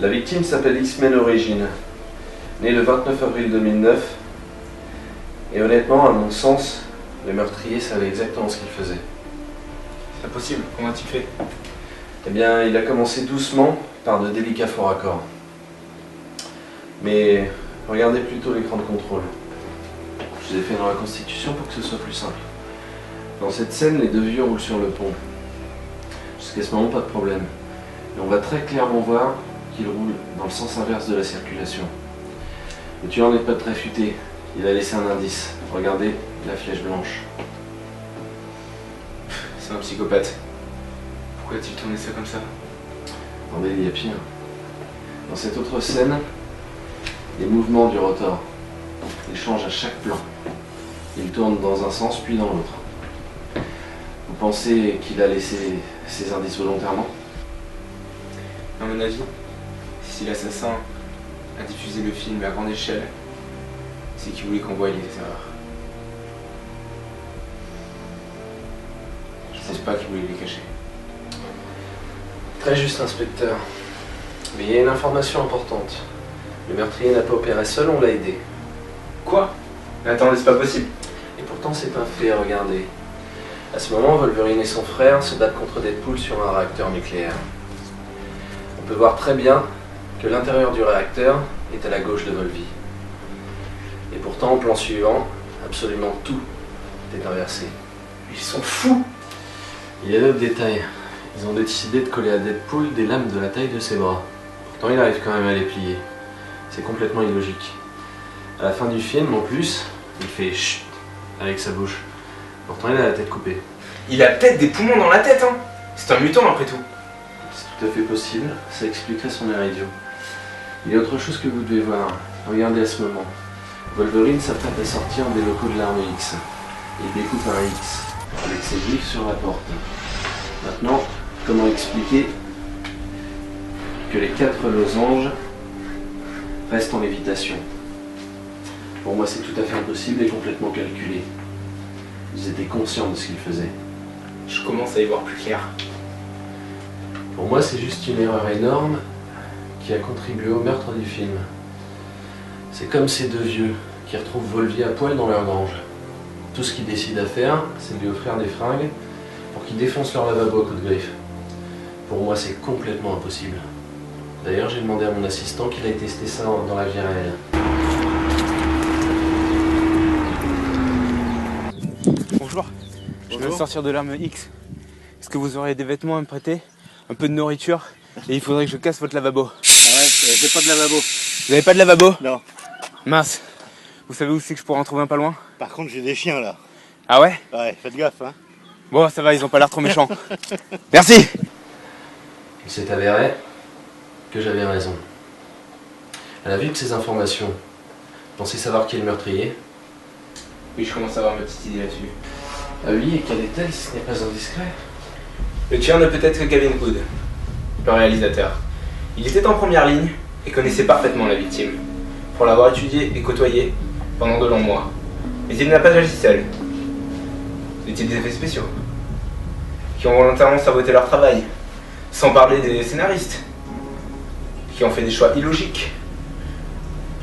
La victime s'appelle Ismaël Origine, né le 29 avril 2009, et honnêtement, à mon sens, le meurtrier savait exactement ce qu'il faisait. C'est impossible, comment as-tu fait? Eh bien, il a commencé doucement par de délicats faux raccords. Mais regardez plutôt l'écran de contrôle. Je les ai fait dans la Constitution pour que ce soit plus simple. Dans cette scène, les deux vieux roulent sur le pont. Jusqu'à ce moment, pas de problème. Mais on va très clairement voir qu'il roule dans le sens inverse de la circulation. Le tueur n'est pas très futé. Il a laissé un indice. Regardez la flèche blanche. C'est un psychopathe. Pourquoi a-t-il tourné ça comme ça? Attendez, il y a pire. Dans cette autre scène, les mouvements du rotor. Il change à chaque plan. Il tourne dans un sens puis dans l'autre. Vous pensez qu'il a laissé ces indices volontairement? À mon avis, si l'assassin a diffusé le film à grande échelle, c'est qu'il voulait qu'on voie les erreurs. Je pense pas qu'il voulait les cacher. Très juste, inspecteur. Mais il y a une information importante. Le meurtrier n'a pas opéré seul, on l'a aidé. Quoi? Mais attendez, c'est pas possible. Et pourtant c'est un fait, regardez. À ce moment, Wolverine et son frère se battent contre Deadpool sur un réacteur nucléaire. On peut voir très bien que l'intérieur du réacteur est à la gauche de Volvi. Et pourtant, au plan suivant, absolument tout est inversé. Ils sont fous! Il y a d'autres détails. Ils ont décidé de coller à Deadpool des lames de la taille de ses bras. Pourtant, il arrive quand même à les plier. C'est complètement illogique. À la fin du film, en plus, il fait chut avec sa bouche. Pourtant, il a la tête coupée. Il a peut-être des poumons dans la tête, hein! C'est un mutant après tout. C'est tout à fait possible, ça expliquerait son air idiot. Il y a autre chose que vous devez voir. Regardez à ce moment. Wolverine s'apprête à sortir des locaux de l'arme X. Il découpe un X, avec ses griffes sur la porte. Maintenant, comment expliquer que les 4 losanges restent en lévitation? Pour moi, c'est tout à fait impossible et complètement calculé. Ils étaient conscients de ce qu'ils faisaient. Je commence à y voir plus clair. Pour moi, c'est juste une erreur énorme qui a contribué au meurtre du film. C'est comme ces deux vieux qui retrouvent Volvi à poil dans leur grange. Tout ce qu'ils décident à faire, c'est de lui offrir des fringues pour qu'il défonce leur lavabo à coups de griffe. Pour moi, c'est complètement impossible. D'ailleurs, j'ai demandé à mon assistant qu'il aille tester ça dans la vie réelle. Bonjour. Je viens de sortir de l'arme X. Est-ce que vous aurez des vêtements à me prêter? Un peu de nourriture? Et il faudrait que je casse votre lavabo. Ah ouais, j'ai pas de lavabo. Vous avez pas de lavabo? Non. Mince. Vous savez où c'est que je pourrais en trouver un pas loin? Par contre, j'ai des chiens là. Ah ouais? Ouais, faites gaffe, hein. Bon, ça va, ils ont pas l'air trop méchants. Merci! Il s'est avéré que j'avais raison. À la vue de ces informations, pensez savoir qui est le meurtrier? Oui, je commence à avoir ma petite idée là-dessus. Ah oui, et quelle est-elle si ce n'est pas indiscret? Le tueur ne peut être que Kevin Hood, le réalisateur. Il était en première ligne et connaissait parfaitement la victime, pour l'avoir étudiée et côtoyée pendant de longs mois. Mais il n'a pas agi seul. C'était des effets spéciaux, qui ont volontairement saboté leur travail, sans parler des scénaristes, qui ont fait des choix illogiques,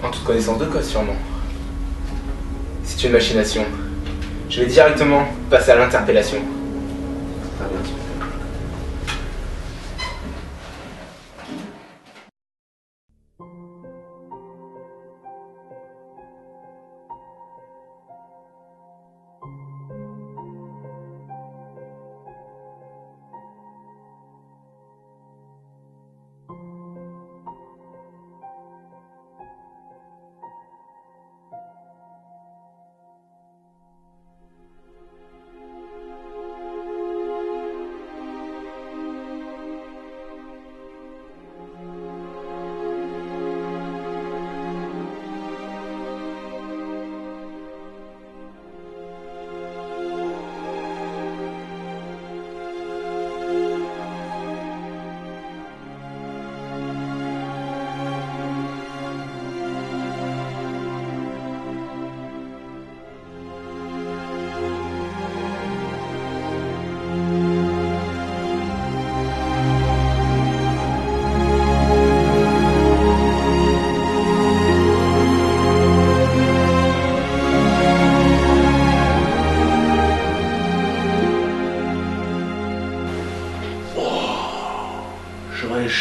en toute connaissance de cause sûrement. C'est une machination. Je vais directement passer à l'interpellation. Très bien.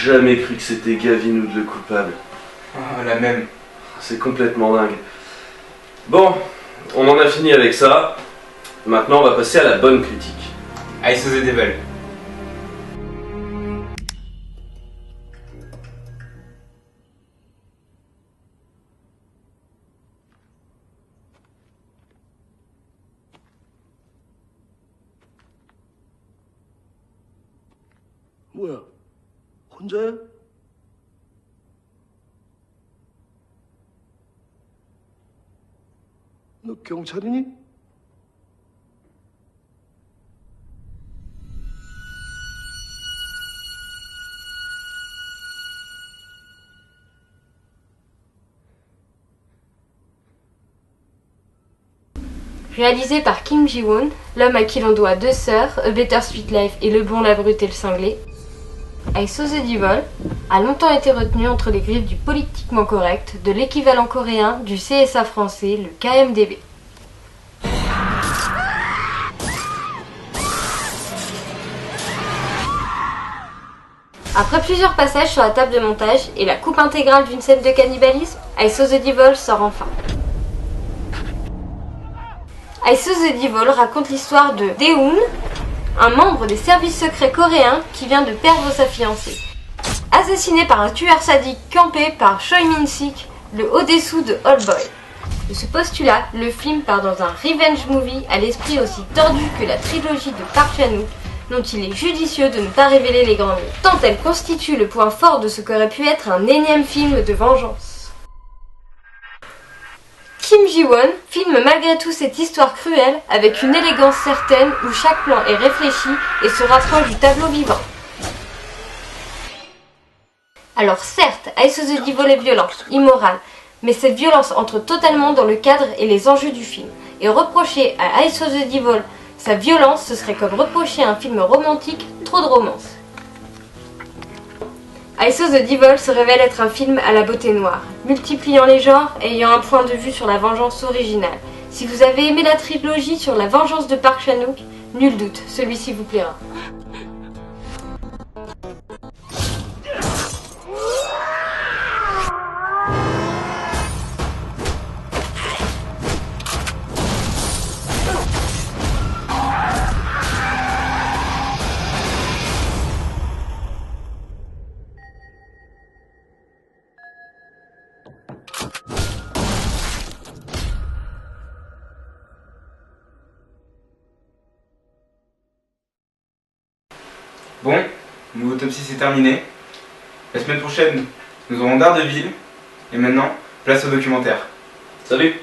jamais cru que c'était Gavin Hood le coupable. Ah, la même. C'est complètement dingue. Bon, on en a fini avec ça. Maintenant, on va passer à la bonne critique. Ice of the Devil. 뭐야? 혼자야? 너 경찰이니? Réalisé par Kim Ji-woon, l'homme à qui l'on doit Deux sœurs, A Better Sweet Life et Le bon, la brute et le cinglé, I Saw the Devil a longtemps été retenu entre les griffes du politiquement correct, de l'équivalent coréen du CSA français, le KMDB. Après plusieurs passages sur la table de montage et la coupe intégrale d'une scène de cannibalisme, I Saw the Devil sort enfin. I Saw the Devil raconte l'histoire de Dae-hoon, un membre des services secrets coréens qui vient de perdre sa fiancée. Assassiné par un tueur sadique campé par Choi Min-sik, le haut dessous de Old Boy. De ce postulat, le film part dans un revenge movie à l'esprit aussi tordu que la trilogie de Park Chan-wook, dont il est judicieux de ne pas révéler les grands lignes, tant elle constitue le point fort de ce qu'aurait pu être un énième film de vengeance. Kim Ji-woon filme malgré tout cette histoire cruelle avec une élégance certaine où chaque plan est réfléchi et se rapproche du tableau vivant. Alors certes, I Saw the Devil est violente, immorale, mais cette violence entre totalement dans le cadre et les enjeux du film. Et reprocher à I Saw the Devil sa violence, ce serait comme reprocher à un film romantique trop de romance. I Saw the Devil se révèle être un film à la beauté noire, multipliant les genres et ayant un point de vue sur la vengeance originale. Si vous avez aimé la trilogie sur la vengeance de Park Chan-wook, nul doute, celui-ci vous plaira. Bon, mon autopsie c'est terminé. La semaine prochaine, nous aurons Daredevil. Et maintenant, place au documentaire. Salut!